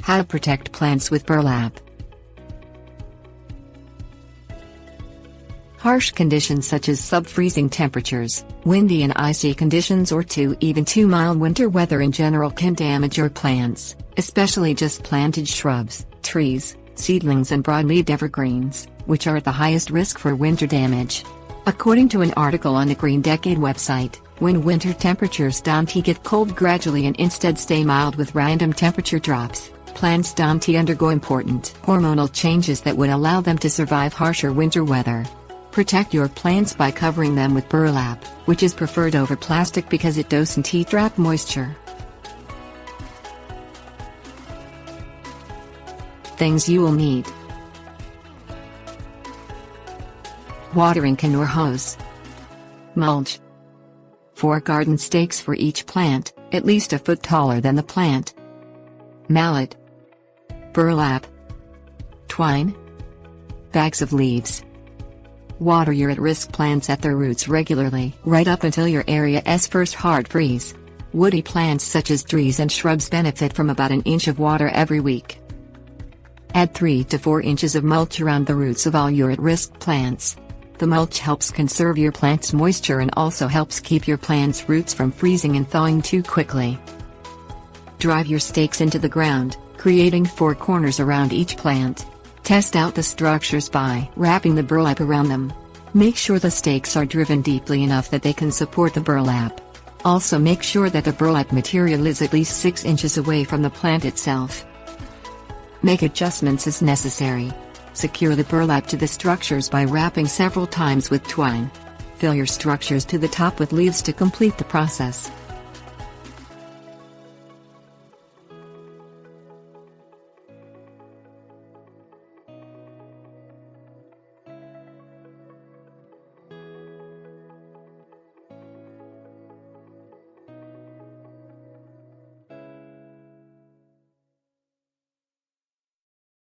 How to protect plants with burlap. Harsh conditions such as sub-freezing temperatures, windy and icy conditions or even too mild winter weather in general can damage your plants, especially just planted shrubs, trees, seedlings and broadleaved evergreens, which are at the highest risk for winter damage. According to an article on the Green Decade website, when winter temperatures don't get cold gradually and instead stay mild with random temperature drops, plants don't undergo important hormonal changes that would allow them to survive harsher winter weather. Protect your plants by covering them with burlap, which is preferred over plastic because it doesn't trap moisture. Things you will need: watering can or hose, mulch, 4 garden stakes for each plant, at least a foot taller than the plant, mallet, burlap, twine, bags of leaves. Water your at-risk plants at their roots regularly, right up until your area's first hard freeze. Woody plants such as trees and shrubs benefit from about an inch of water every week. Add 3 to 4 inches of mulch around the roots of all your at-risk plants. The mulch helps conserve your plant's moisture and also helps keep your plant's roots from freezing and thawing too quickly. Drive your stakes into the ground, creating 4 corners around each plant. Test out the structures by wrapping the burlap around them. Make sure the stakes are driven deeply enough that they can support the burlap. Also make sure that the burlap material is at least 6 inches away from the plant itself. Make adjustments as necessary. Secure the burlap to the structures by wrapping several times with twine. Fill your structures to the top with leaves to complete the process.